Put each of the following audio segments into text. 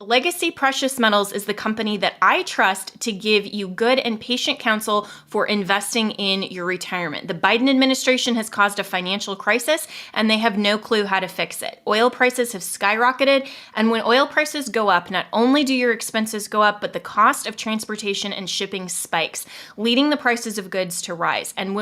Legacy Precious Metals is the company that I trust to give you good and patient counsel for investing in your retirement. The Biden administration has caused a financial crisis, and they have no clue how to fix it. Oil prices have skyrocketed, and when oil prices go up, not only do your expenses go up, but the cost of transportation and shipping spikes, leading the prices of goods to rise. And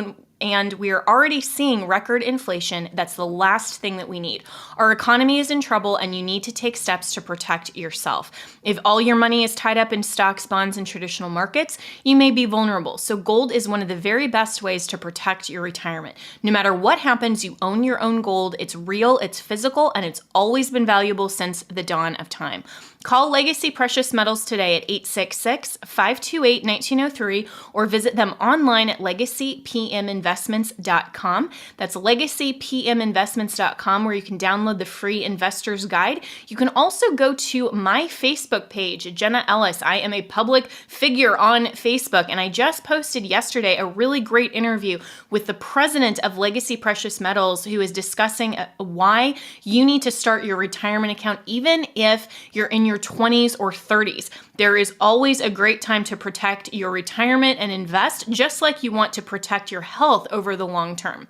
we are already seeing record inflation. That's the last thing that we need. Our economy is in trouble, and you need to take steps to protect yourself. If all your money is tied up in stocks, bonds, and traditional markets, you may be vulnerable. So gold is one of the very best ways to protect your retirement. No matter what happens, you own your own gold. It's real, it's physical, and it's always been valuable since the dawn of time. Call Legacy Precious Metals today at 866-528-1903 or visit them online at legacypminvestments.com. That's legacypminvestments.com, where you can download the free investor's guide. You can also go to my Facebook page, Jenna Ellis. I am a public figure on Facebook, and I just posted yesterday a really great interview with the president of Legacy Precious Metals, who is discussing why you need to start your retirement account even if you're in your 20s or 30s. There is always a great time to protect your retirement and invest, just like you want to protect your health over the long term.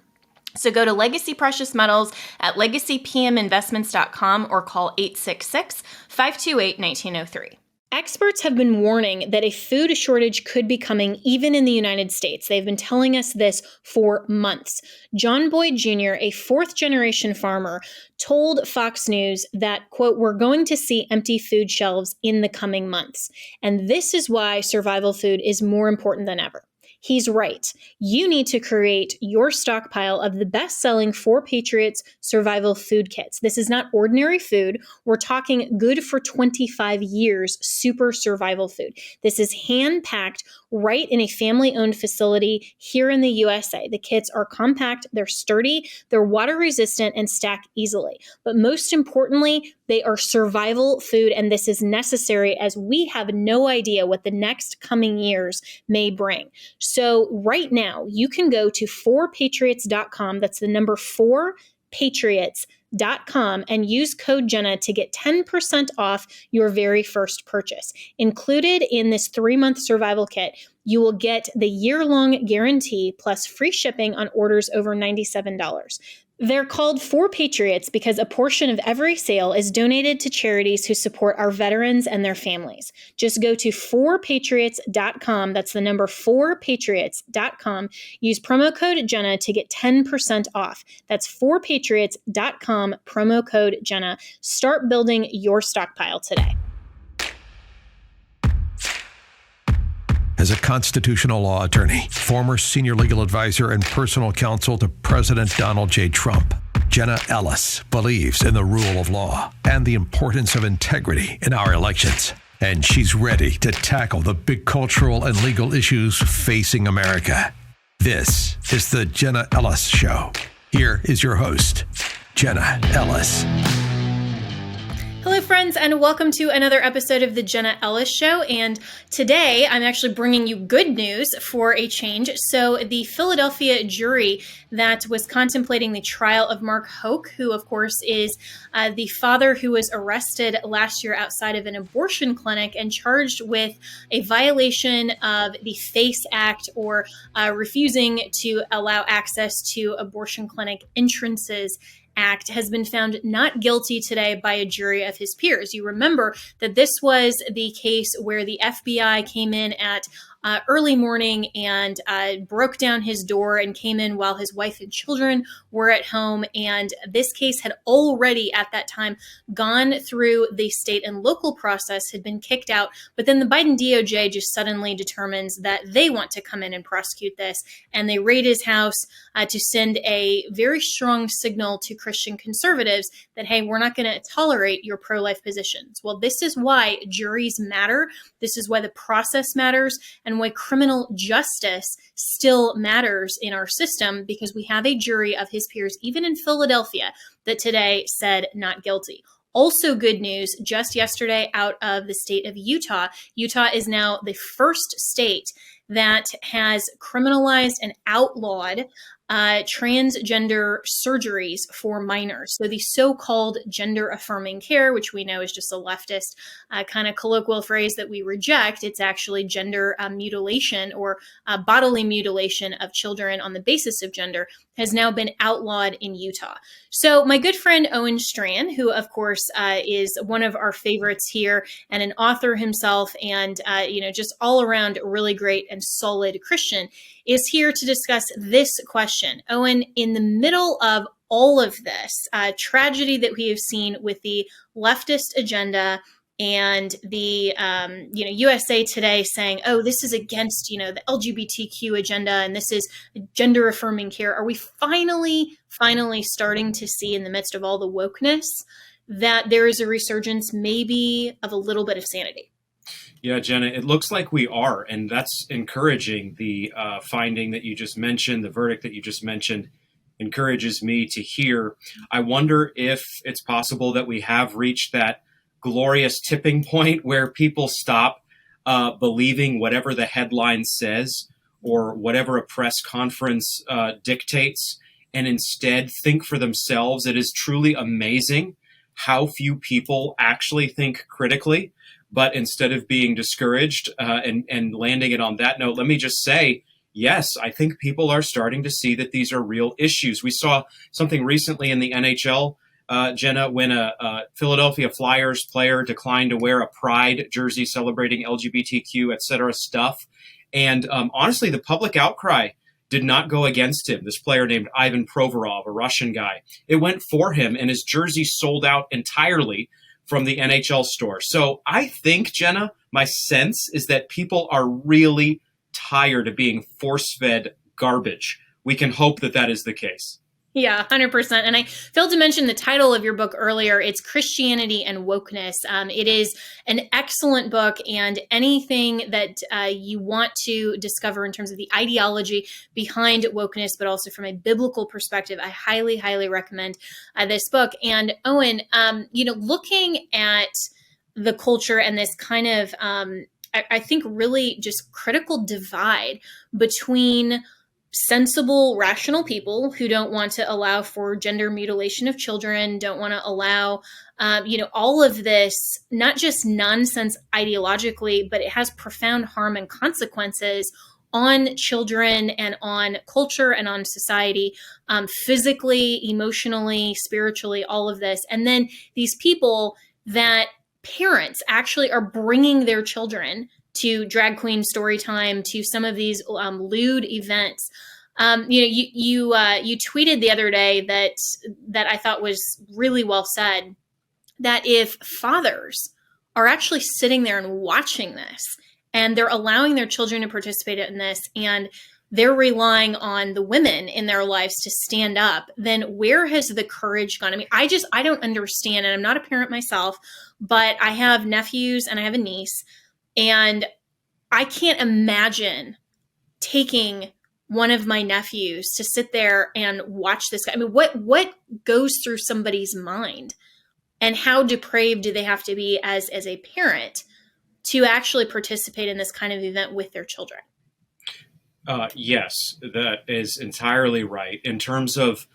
So go to Legacy Precious Metals at legacypminvestments.com or call 866-528-1903. Experts have been warning that a food shortage could be coming even in the United States. They've been telling us this for months. John Boyd Jr., a fourth-generation farmer, told Fox News that, quote, "We're going to see empty food shelves in the coming months. And this is why survival food is more important than ever." He's right. You need to create your stockpile of the best-selling 4Patriots survival food kits. This is not ordinary food. We're talking good for 25 years super survival food. This is hand-packed right in a family-owned facility here in the USA. The kits are compact, they're sturdy, they're water-resistant, and stack easily. But most importantly, they are survival food, and this is necessary as we have no idea what the next coming years may bring. So right now, you can go to 4patriots.com, that's the number 4patriots.com, and use code Jenna to get 10% off your very first purchase. Included in this 3-month survival kit, you will get the year-long guarantee plus free shipping on orders over $97. They're called 4Patriots because a portion of every sale is donated to charities who support our veterans and their families. Just go to 4patriots.com, that's the number 4patriots.com, use promo code Jenna to get 10% off. That's 4patriots.com, promo code Jenna. Start building your stockpile today. As a constitutional law attorney, former senior legal advisor, and personal counsel to President Donald J. Trump, Jenna Ellis believes in the rule of law and the importance of integrity in our elections. And she's ready to tackle the big cultural and legal issues facing America. This is the Jenna Ellis Show. Here is your host, Jenna Ellis. Hello, friends, and welcome to another episode of the Jenna Ellis Show. And today I'm actually bringing you good news for a change. So the Philadelphia jury that was contemplating the trial of Mark Hoke, who of course is the father who was arrested last year outside of an abortion clinic and charged with a violation of the FACE Act, or refusing to allow access to abortion clinic entrances Act, has been found not guilty today by a jury of his peers. You remember that this was the case where the FBI came in at early morning and broke down his door and came in while his wife and children were at home. And this case had already at that time gone through the state and local process, had been kicked out. But then the Biden DOJ just suddenly determines that they want to come in and prosecute this. And they raid his house to send a very strong signal to Christian conservatives that, hey, we're not going to tolerate your pro-life positions. Well, this is why juries matter. This is why the process matters, and why criminal justice still matters in our system, because we have a jury of his peers, even in Philadelphia, that today said not guilty. Also good news, just yesterday out of the state of Utah. Utah is now the first state that has criminalized and outlawed transgender surgeries for minors. So the so-called gender-affirming care, which we know is just a leftist kind of colloquial phrase that we reject. It's actually gender mutilation or bodily mutilation of children on the basis of gender, has now been outlawed in Utah. So my good friend Owen Strachan, who of course is one of our favorites here and an author himself and just all around really great and solid Christian, is here to discuss this question. Owen, in the middle of all of this tragedy that we have seen with the leftist agenda and the USA Today saying, oh, this is against the LGBTQ agenda and this is gender affirming care, are we finally starting to see, in the midst of all the wokeness, that there is a resurgence maybe of a little bit of sanity? Yeah, Jenna, it looks like we are, and that's encouraging. The finding that you just mentioned, the verdict that you just mentioned, encourages me to hear. I wonder if it's possible that we have reached that glorious tipping point where people stop believing whatever the headline says or whatever a press conference dictates, and instead think for themselves. It is truly amazing how few people actually think critically. But instead of being discouraged and landing it on that note, let me just say, yes, I think people are starting to see that these are real issues. We saw something recently in the NHL, Jenna, when a Philadelphia Flyers player declined to wear a pride jersey celebrating LGBTQ, et cetera, stuff. And honestly, the public outcry did not go against him. This player named Ivan Provorov, a Russian guy, it went for him, and his jersey sold out entirely from the NHL store. So I think, Jenna, my sense is that people are really tired of being force-fed garbage. We can hope that that is the case. Yeah, 100%. And I failed to mention the title of your book earlier. It's Christianity and Wokeness. It is an excellent book, and anything that you want to discover in terms of the ideology behind wokeness, but also from a biblical perspective, I highly, highly recommend this book. And Owen, looking at the culture and this kind of, I think, really just critical divide between sensible, rational people who don't want to allow for gender mutilation of children, don't want to allow, all of this, not just nonsense ideologically, but it has profound harm and consequences on children and on culture and on society, physically, emotionally, spiritually, all of this. And then these people that parents actually are bringing their children to drag queen story time, to some of these lewd events. You tweeted the other day that I thought was really well said, that if fathers are actually sitting there and watching this, and they're allowing their children to participate in this, and they're relying on the women in their lives to stand up, then where has the courage gone? I mean, I don't understand, and I'm not a parent myself, but I have nephews and I have a niece, and I can't imagine taking one of my nephews to sit there and watch this guy. I mean, what goes through somebody's mind, and how depraved do they have to be as a parent to actually participate in this kind of event with their children? Yes, that is entirely right. In terms of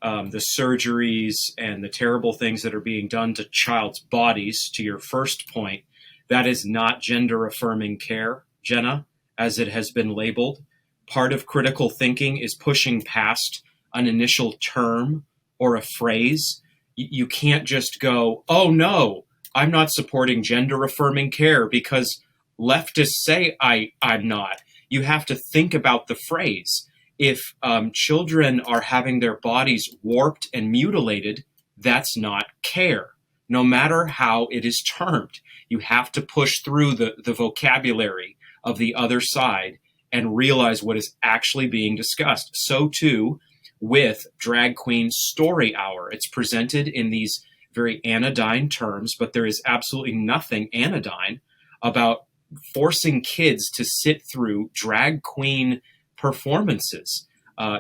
the surgeries and the terrible things that are being done to child's bodies, to your first point, that is not gender-affirming care, Jenna, as it has been labeled. Part of critical thinking is pushing past an initial term or a phrase. You can't just go, oh no, I'm not supporting gender-affirming care because leftists say I'm not. You have to think about the phrase. If children are having their bodies warped and mutilated, that's not care, no matter how it is termed. You have to push through the vocabulary of the other side and realize what is actually being discussed. So too with Drag Queen Story Hour. It's presented in these very anodyne terms, but there is absolutely nothing anodyne about forcing kids to sit through drag queen performances.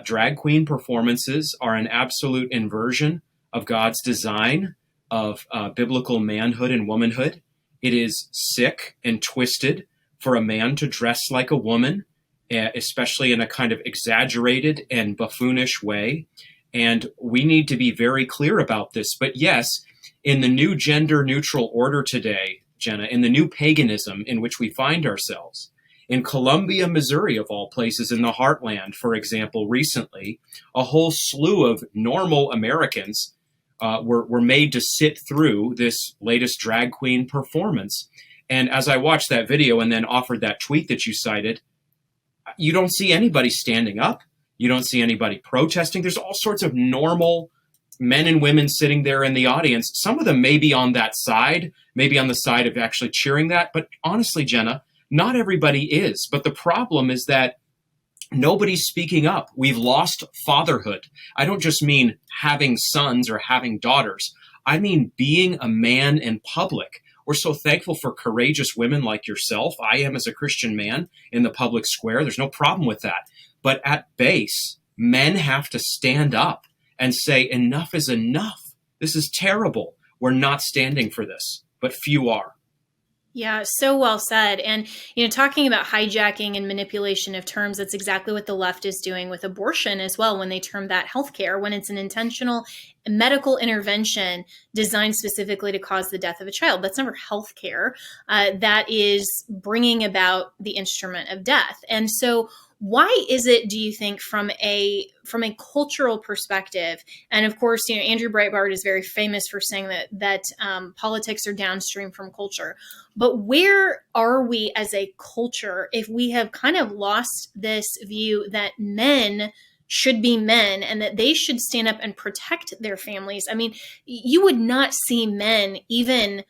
Drag queen performances are an absolute inversion of God's design of biblical manhood and womanhood. It is sick and twisted for a man to dress like a woman especially in a kind of exaggerated and buffoonish way. And we need to be very clear about this. But yes, in the new gender neutral order today, Jenna, in the new paganism in which we find ourselves, in Columbia, Missouri, of all places, in the heartland, for example, recently, a whole slew of normal Americans were made to sit through this latest drag queen performance. And as I watched that video and then offered that tweet that you cited, you don't see anybody standing up. You don't see anybody protesting. There's all sorts of normal men and women sitting there in the audience. Some of them may be on that side, maybe on the side of actually cheering that. But honestly, Jenna, not everybody is. But the problem is that nobody's speaking up. We've lost fatherhood. I don't just mean having sons or having daughters. I mean being a man in public. We're so thankful for courageous women like yourself. I am as a Christian man in the public square. There's no problem with that. But at base, men have to stand up and say, enough is enough. This is terrible. We're not standing for this, but few are. Yeah, so well said. And, talking about hijacking and manipulation of terms, that's exactly what the left is doing with abortion as well, when they term that healthcare, when it's an intentional medical intervention designed specifically to cause the death of a child. That's never healthcare. That is bringing about the instrument of death. And so why is it, do you think, from a cultural perspective, and of course, Andrew Breitbart is very famous for saying that politics are downstream from culture, but where are we as a culture if we have kind of lost this view that men should be men and that they should stand up and protect their families? I mean, you would not see men even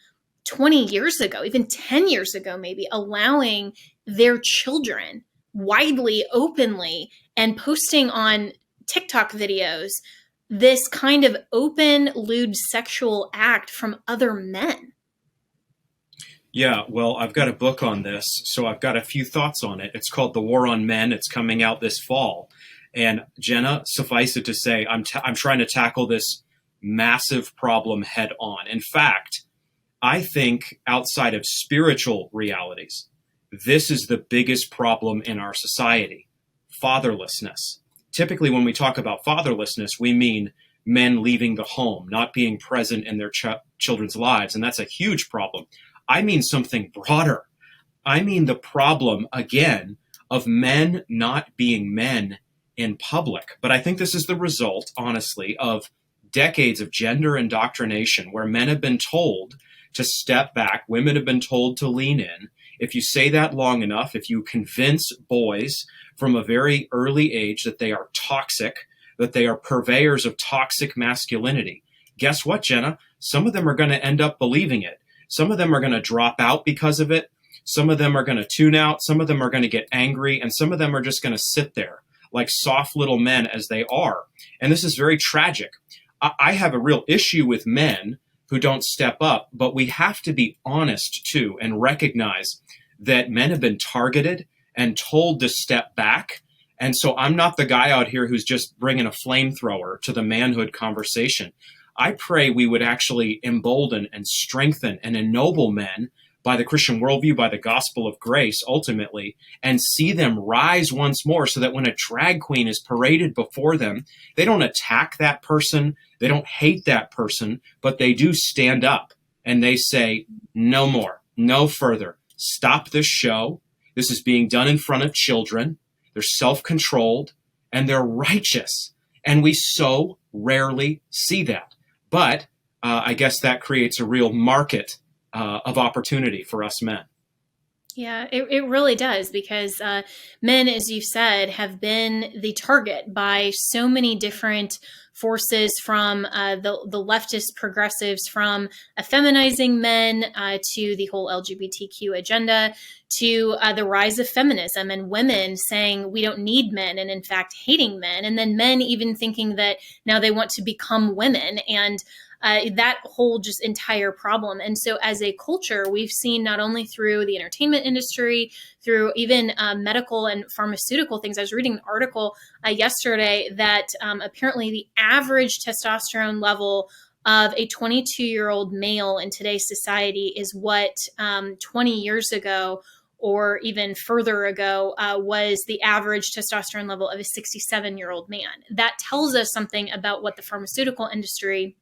20 years ago, even 10 years ago, maybe allowing their children widely, openly, and posting on TikTok videos this kind of open, lewd sexual act from other men. Yeah, well, I've got a book on this, so I've got a few thoughts on it. It's called The War on Men. It's coming out this fall. And Jenna, suffice it to say, I'm trying to tackle this massive problem head on. In fact, I think outside of spiritual realities, this is the biggest problem in our society: fatherlessness. Typically, when we talk about fatherlessness, we mean men leaving the home, not being present in their children's lives. And that's a huge problem. I mean something broader. I mean the problem, again, of men not being men in public. But I think this is the result, honestly, of decades of gender indoctrination where men have been told to step back, women have been told to lean in. If you say that long enough, if you convince boys from a very early age that they are toxic, that they are purveyors of toxic masculinity, guess what, Jenna? Some of them are going to end up believing it. Some of them are going to drop out because of it. Some of them are going to tune out. Some of them are going to get angry. And some of them are just going to sit there like soft little men as they are. And this is very tragic. I have a real issue with men who don't step up, but we have to be honest too and recognize that men have been targeted and told to step back. And so I'm not the guy out here who's just bringing a flamethrower to the manhood conversation. I pray we would actually embolden and strengthen and ennoble men by the Christian worldview, by the gospel of grace, ultimately, and see them rise once more so that when a drag queen is paraded before them, they don't attack that person, they don't hate that person, but they do stand up and they say, no more, no further, stop this show. This is being done in front of children. They're self-controlled and they're righteous. And we so rarely see that. But I guess that creates a real market of opportunity for us men. Yeah, it really does, because men, as you said, have been the target by so many different forces, from the leftist progressives, from effeminizing men to the whole LGBTQ agenda, to the rise of feminism and women saying we don't need men and in fact hating men, and then men even thinking that now they want to become women, and that whole just entire problem. And so as a culture, we've seen, not only through the entertainment industry, through even medical and pharmaceutical things. I was reading an article yesterday that apparently the average testosterone level of a 22-year-old male in today's society is what 20 years ago or even further ago, was the average testosterone level of a 67-year-old man. That tells us something about what the pharmaceutical industry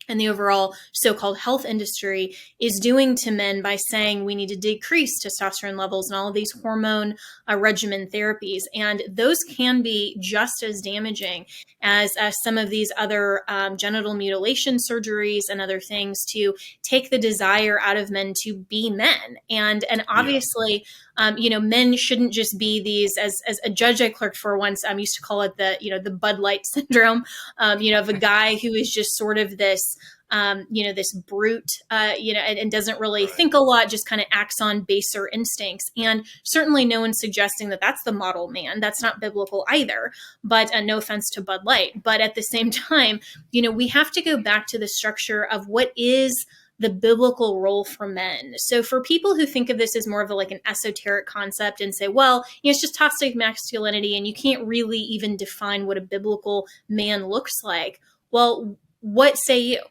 and the overall so-called health industry is doing to men by saying we need to decrease testosterone levels and all of these hormone regimen therapies. And those can be just as damaging as some of these other genital mutilation surgeries and other things to take the desire out of men to be men. And obviously, men shouldn't just be these, as a judge I clerked for once, used to call it the Bud Light syndrome, of a guy who is just sort of this, this brute, and doesn't really think a lot, just kind of acts on baser instincts. And certainly no one's suggesting that that's the model man. That's not biblical either, but no offense to Bud Light. But at the same time, we have to go back to the structure of what is the biblical role for men. So for people who think of this as more of an esoteric concept and say, well, it's just toxic masculinity and you can't really even define what a biblical man looks like. Well, what say you?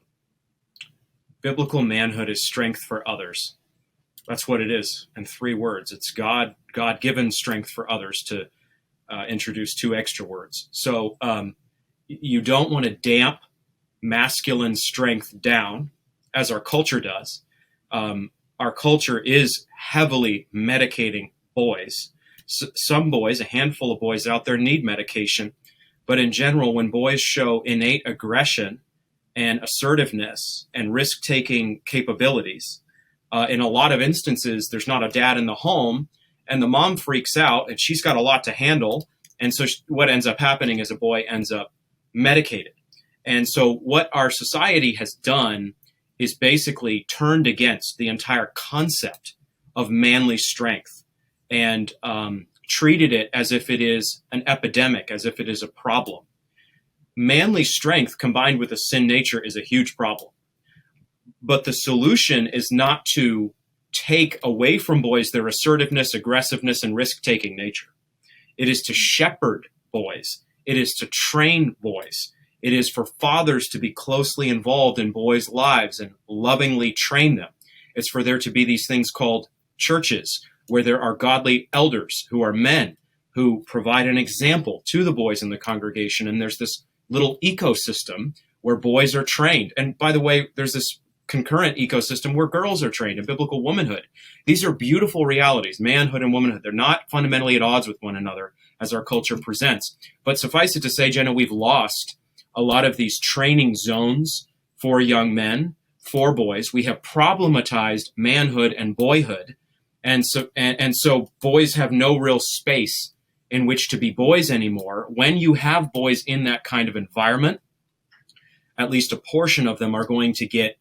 Biblical manhood is strength for others. That's what it is in 3 words. It's God-given strength for others, to introduce 2 extra words. So you don't want to damp masculine strength down, as our culture does. Our culture is heavily medicating boys. Some boys, a handful of boys out there, need medication. But in general, when boys show innate aggression and assertiveness and risk-taking capabilities, in a lot of instances, there's not a dad in the home, and the mom freaks out, and she's got a lot to handle. And so what ends up happening is a boy ends up medicated. And so what our society has done is basically turned against the entire concept of manly strength and treated it as if it is an epidemic, as if it is a problem. Manly strength combined with a sin nature is a huge problem. But the solution is not to take away from boys their assertiveness, aggressiveness, and risk-taking nature. It is to shepherd boys. It is to train boys. It is for fathers to be closely involved in boys' lives and lovingly train them. It's for there to be these things called churches, where there are godly elders who are men who provide an example to the boys in the congregation. And there's this little ecosystem where boys are trained. And by the way, there's this concurrent ecosystem where girls are trained in biblical womanhood. These are beautiful realities, manhood and womanhood. They're not fundamentally at odds with one another as our culture presents. But suffice it to say, Jenna, we've lost a lot of these training zones for young men, for boys. We have problematized manhood and boyhood. And so boys have no real space in which to be boys anymore. When you have boys in that kind of environment, at least a portion of them are going to get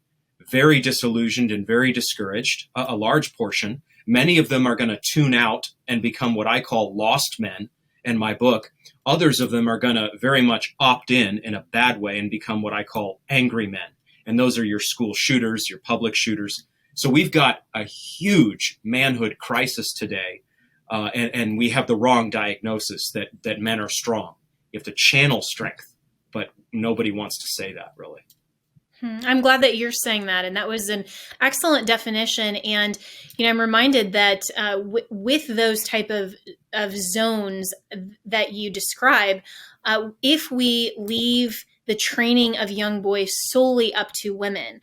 very disillusioned and very discouraged, a large portion. Many of them are going to tune out and become what I call lost men in my book. Others of them are going to very much opt in a bad way and become what I call angry men. And those are your school shooters, your public shooters. So we've got a huge manhood crisis today, and we have the wrong diagnosis that men are strong. You have to channel strength, but nobody wants to say that, really. I'm glad that you're saying that. And that was an excellent definition. And, I'm reminded that with those type of zones that you describe, if we leave the training of young boys solely up to women,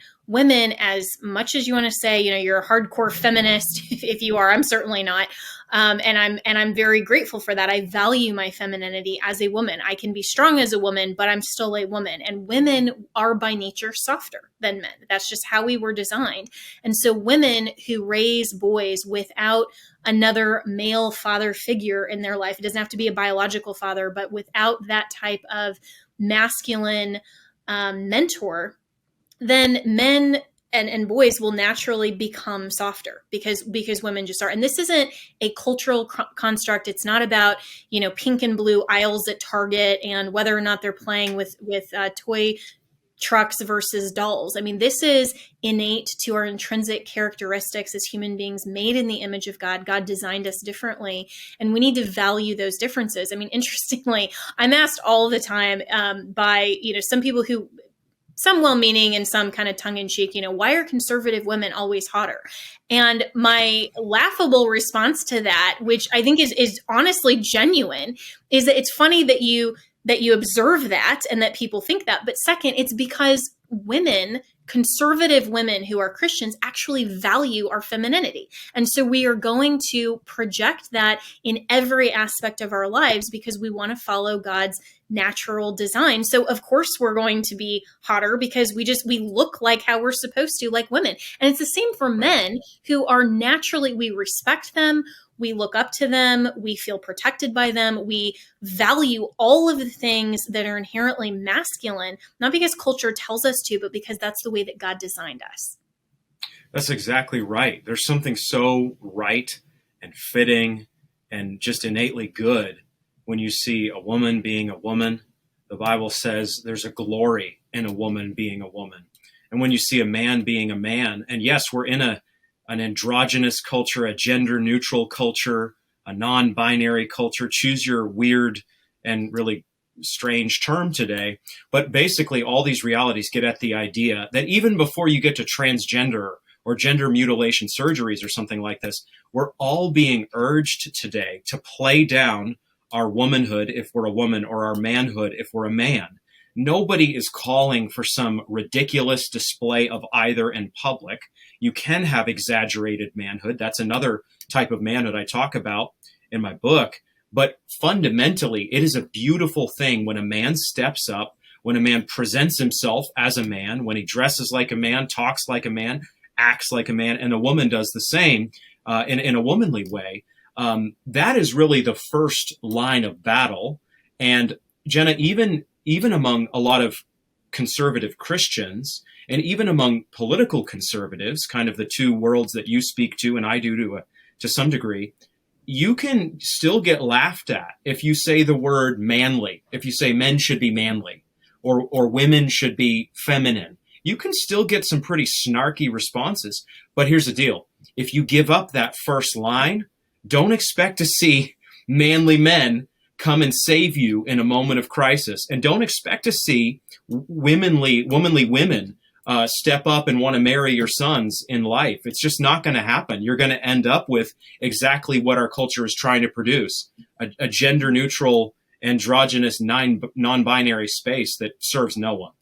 as much as you want to say, you're a hardcore feminist, if you are, I'm certainly not. And I'm very grateful for that. I value my femininity as a woman. I can be strong as a woman, but I'm still a woman. And women are by nature softer than men. That's just how we were designed. And so women who raise boys without another male father figure in their life, it doesn't have to be a biological father, but without that type of masculine mentor, then men and boys will naturally become softer because women just are. And this isn't a cultural construct. It's not about, pink and blue aisles at Target and whether or not they're playing with toy trucks versus dolls. I mean, this is innate to our intrinsic characteristics as human beings made in the image of God. God designed us differently, and we need to value those differences. I mean, interestingly, I'm asked all the time by, some people who some well-meaning and some kind of tongue-in-cheek, why are conservative women always hotter? And my laughable response to that, which I think is honestly genuine, is that it's funny that you observe that and that people think that. But second, it's because conservative women who are Christians, actually value our femininity. And so we are going to project that in every aspect of our lives because we want to follow God's natural design. So of course we're going to be hotter because we look like how we're supposed to, like women. And it's the same for men who are naturally, we respect them, we look up to them, we feel protected by them, we value all of the things that are inherently masculine, not because culture tells us to, but because that's the way that God designed us. That's exactly right. There's something so right and fitting and just innately good when you see a woman being a woman. The Bible says there's a glory in a woman being a woman. And when you see a man being a man, and yes, we're in an androgynous culture, a gender-neutral culture, a non-binary culture. Choose your weird and really strange term today. But basically, all these realities get at the idea that even before you get to transgender or gender mutilation surgeries or something like this, we're all being urged today to play down our womanhood if we're a woman or our manhood if we're a man. Nobody is calling for some ridiculous display of either in public. You can have exaggerated manhood. That's another type of manhood I talk about in my book. But fundamentally, it is a beautiful thing when a man steps up, when a man presents himself as a man, when he dresses like a man, talks like a man, acts like a man, and a woman does the same in a womanly way. That is really the first line of battle. And Jenna, even among a lot of conservative Christians, and even among political conservatives, kind of the two worlds that you speak to and I do to some degree, you can still get laughed at if you say the word manly, if you say men should be manly or women should be feminine. You can still get some pretty snarky responses. But here's the deal. If you give up that first line, don't expect to see manly men come and save you in a moment of crisis. And don't expect to see womanly women step up and want to marry your sons in life. It's just not going to happen. You're going to end up with exactly what our culture is trying to produce, a gender-neutral, androgynous, non-binary space that serves no one.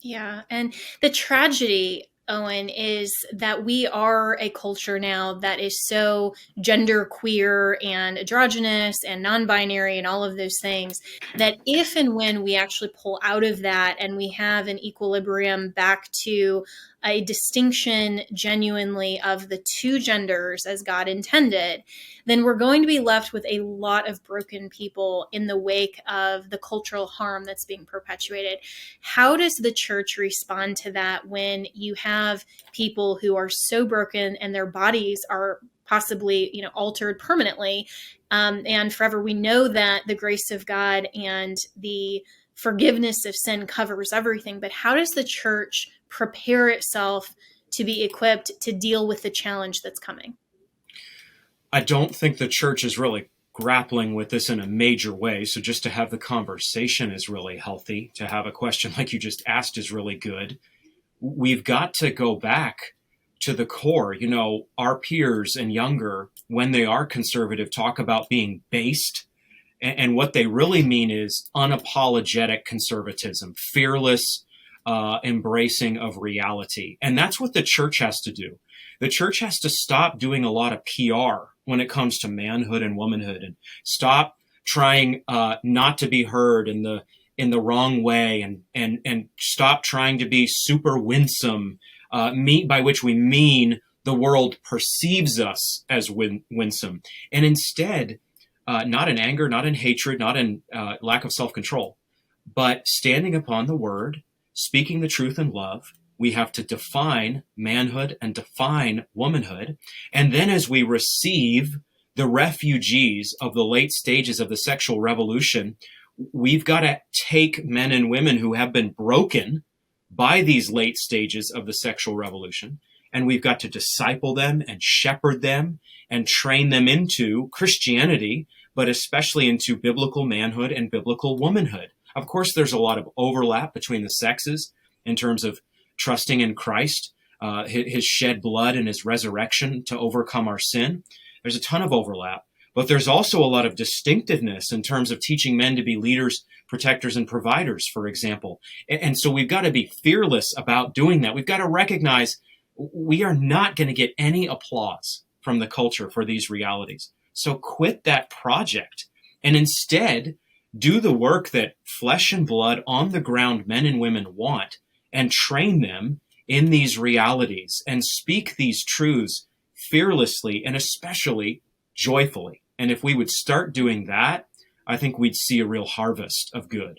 Yeah, and the tragedy, Owen, is that we are a culture now that is so gender queer and androgynous and non-binary and all of those things that if and when we actually pull out of that and we have an equilibrium back to a distinction genuinely of the two genders as God intended, then we're going to be left with a lot of broken people in the wake of the cultural harm that's being perpetuated. How does the church respond to that when you have people who are so broken and their bodies are possibly, altered permanently and forever? We know that the grace of God and the forgiveness of sin covers everything, but how does the church prepare itself to be equipped to deal with the challenge that's coming? I don't think the church is really grappling with this in a major way. So just to have the conversation is really healthy. To have a question like you just asked is really good. We've got to go back to the core. Our peers and younger, when they are conservative, talk about being based. And what they really mean is unapologetic conservatism, fearless embracing of reality. And that's what the church has to do. The church has to stop doing a lot of PR when it comes to manhood and womanhood, and stop trying not to be heard in the wrong way, and stop trying to be super winsome, by which we mean the world perceives us as winsome. And instead, not in anger, not in hatred, not in lack of self-control, but standing upon the word, speaking the truth in love. We have to define manhood and define womanhood. And then as we receive the refugees of the late stages of the sexual revolution, we've got to take men and women who have been broken by these late stages of the sexual revolution, and we've got to disciple them and shepherd them and train them into Christianity, but especially into biblical manhood and biblical womanhood. Of course, there's a lot of overlap between the sexes, in terms of trusting in Christ, his shed blood and his resurrection to overcome our sin. There's a ton of overlap, but there's also a lot of distinctiveness in terms of teaching men to be leaders, protectors, and providers, for example. And so we've got to be fearless about doing that. We've got to recognize we are not going to get any applause from the culture for these realities. So quit that project and instead do the work that flesh and blood on the ground men and women want, and train them in these realities and speak these truths fearlessly and especially joyfully. And if we would start doing that, I think we'd see a real harvest of good.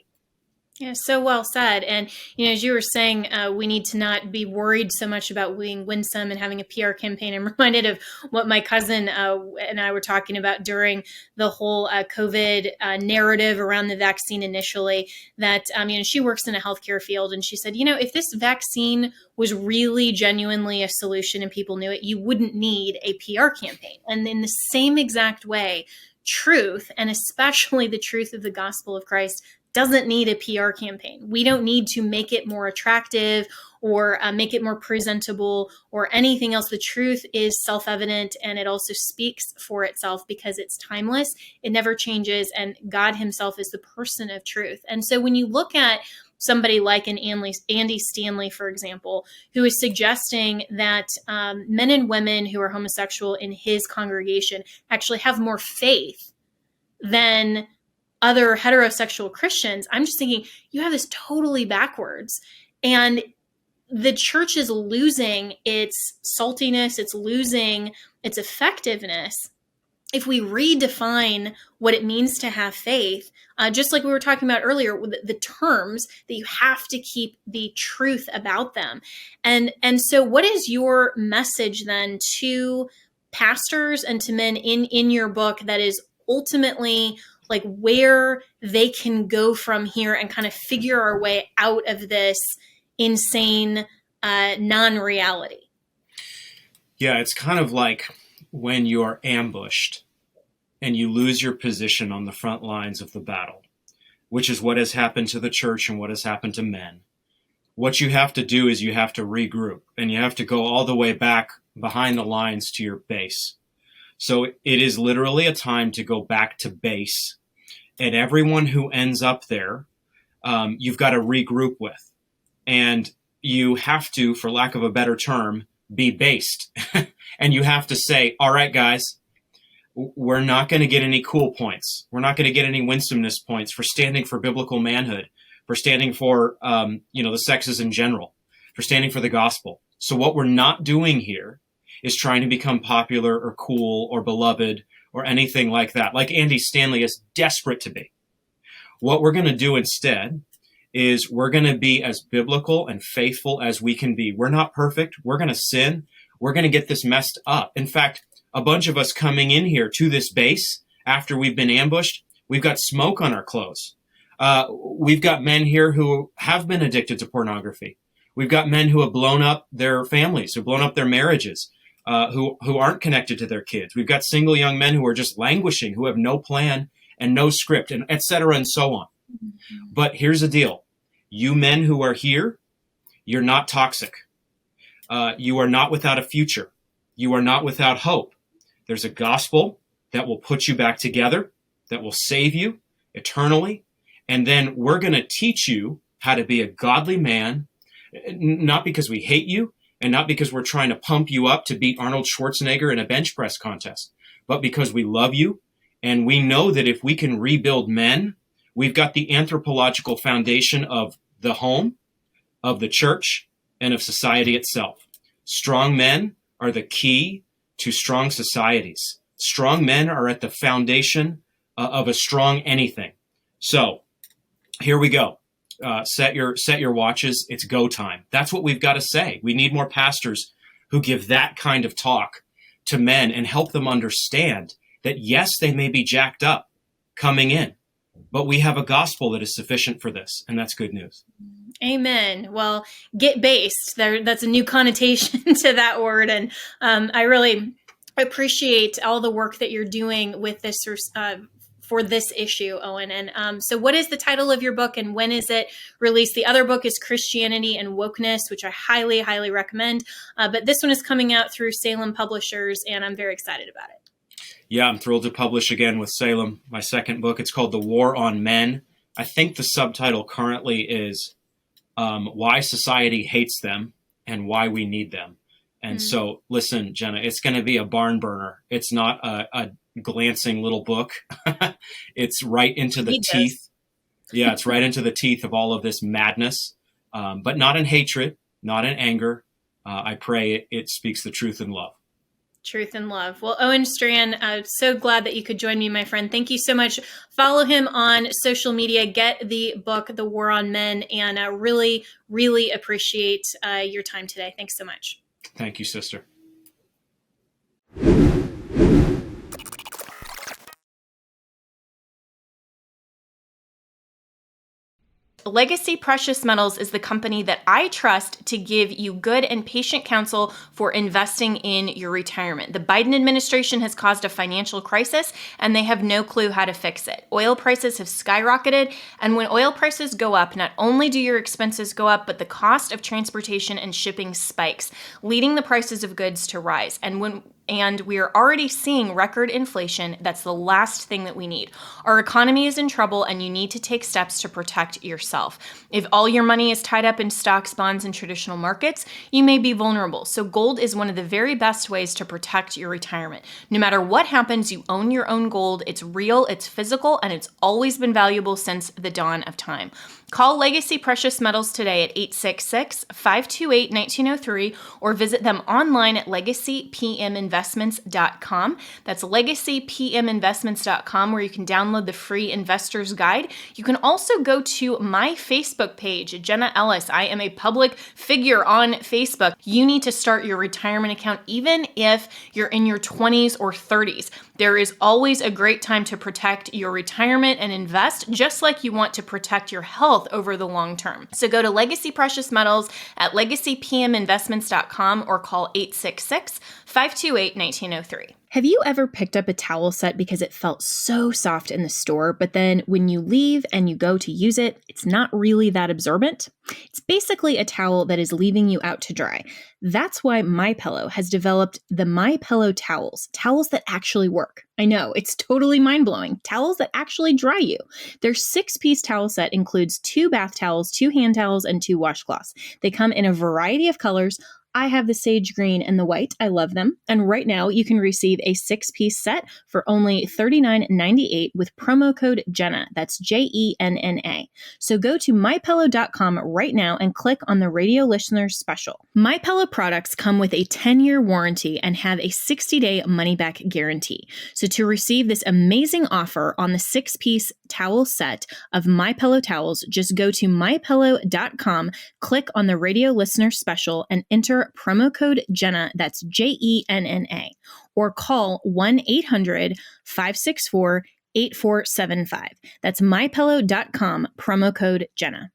Yeah, so well said. And, as you were saying, we need to not be worried so much about being winsome and having a PR campaign. I'm reminded of what my cousin and I were talking about during the whole COVID narrative around the vaccine initially, that, she works in a healthcare field. And she said, if this vaccine was really genuinely a solution and people knew it, you wouldn't need a PR campaign. And in the same exact way, truth, and especially the truth of the gospel of Christ, doesn't need a PR campaign. We don't need to make it more attractive or make it more presentable or anything else. The truth is self-evident, and it also speaks for itself because it's timeless. It never changes, and God himself is the person of truth. And so when you look at somebody like an Andy Stanley, for example, who is suggesting that men and women who are homosexual in his congregation actually have more faith than other heterosexual Christians, I'm just thinking, you have this totally backwards. And the church is losing its saltiness, it's losing its effectiveness if we redefine what it means to have faith, just like we were talking about earlier, the terms that you have to keep the truth about them. And so what is your message then to pastors and to men in your book that is ultimately like where they can go from here and kind of figure our way out of this insane non-reality? Yeah, it's kind of like when you're ambushed and you lose your position on the front lines of the battle, which is what has happened to the church and what has happened to men. What you have to do is you have to regroup, and you have to go all the way back behind the lines to your base. So it is literally a time to go back to base. And everyone who ends up there, you've got to regroup with. And you have to, for lack of a better term, be based. And you have to say, all right, guys, we're not going to get any cool points. We're not going to get any winsomeness points for standing for biblical manhood, for standing for, the sexes in general, for standing for the gospel. So what we're not doing here is trying to become popular or cool or beloved or anything like that, like Andy Stanley is desperate to be. What we're going to do instead is we're going to be as biblical and faithful as we can be. We're not perfect. We're going to sin. We're going to get this messed up. In fact, a bunch of us coming in here to this base after we've been ambushed, we've got smoke on our clothes. We've got men here who have been addicted to pornography. We've got men who have blown up their families, who've blown up their marriages, who aren't connected to their kids. We've got single young men who are just languishing, who have no plan and no script, and et cetera, and so on. Mm-hmm. But here's the deal. You men who are here, you're not toxic. You are not without a future. You are not without hope. There's a gospel that will put you back together, that will save you eternally. And then we're going to teach you how to be a godly man, not because we hate you and not because we're trying to pump you up to beat Arnold Schwarzenegger in a bench press contest, but because we love you. And we know that if we can rebuild men, we've got the anthropological foundation of the home, of the church, and of society itself. Strong men are the key to strong societies. Strong men are at the foundation of a strong anything. So here we go. Set your watches. It's go time. That's what we've got to say. We need more pastors who give that kind of talk to men and help them understand that, yes, they may be jacked up coming in, but we have a gospel that is sufficient for this, and that's good news. Amen. Well, get based. That's a new connotation to that word, and I really appreciate all the work that you're doing with this for this issue, Owen. And so what is the title of your book and when is it released? The other book is Christianity and Wokeness, which I highly, highly recommend. But this one is coming out through Salem Publishers, and I'm very excited about it. Yeah, I'm thrilled to publish again with Salem, my second book. It's called The War on Men. I think the subtitle currently is Why Society Hates Them and Why We Need Them. And so, listen, Jenna, it's going to be a barn burner. It's not a glancing little book. It's right into the teeth. Yeah, it's right into the teeth of all of this madness, but not in hatred, not in anger. I pray it speaks the truth in love. Truth and love. Well, Owen Strachan, I'm so glad that you could join me, my friend. Thank you so much. Follow him on social media. Get the book, The War on Men, and I really, really appreciate your time today. Thanks so much. Thank you, sister. Legacy Precious Metals is the company that I trust to give you good and patient counsel for investing in your retirement. The Biden administration has caused a financial crisis and they have no clue how to fix it. Oil prices have skyrocketed, and when oil prices go up, not only do your expenses go up, but the cost of transportation and shipping spikes, leading the prices of goods to rise. And we are already seeing record inflation. That's the last thing that we need. Our economy is in trouble and you need to take steps to protect yourself. If all your money is tied up in stocks, bonds, and traditional markets, you may be vulnerable. So gold is one of the very best ways to protect your retirement. No matter what happens, you own your own gold. It's real, it's physical, and it's always been valuable since the dawn of time. Call Legacy Precious Metals today at 866-528-1903 or visit them online at legacypminvestments.com. That's legacypminvestments.com, where you can download the free investor's guide. You can also go to my Facebook page, Jenna Ellis. I am a public figure on Facebook. You need to start your retirement account even if you're in your 20s or 30s. There is always a great time to protect your retirement and invest, just like you want to protect your health over the long term. So go to Legacy Precious Metals at legacypminvestments.com or call 866-528-1903. Have you ever picked up a towel set because it felt so soft in the store, but then when you leave and you go to use it, it's not really that absorbent? It's basically a towel that is leaving you out to dry. That's why MyPillow has developed the MyPillow towels that actually work. I know, it's totally mind-blowing. Towels that actually dry you. Their 6-piece towel set includes 2 bath towels, 2 hand towels, and 2 washcloths. They come in a variety of colors. I have the sage green and the white. I love them. And right now you can receive a 6-piece set for only $39.98 with promo code Jenna. That's JENNA. So go to mypillow.com right now and click on the radio listeners special. MyPillow products come with a 10-year warranty and have a 60-day money-back guarantee. So to receive this amazing offer on the 6-piece towel set of MyPillow towels, just go to mypillow.com, click on the radio listener special, and enter promo code Jenna, that's JENNA, or call 1-800-564-8475. That's mypillow.com, promo code Jenna.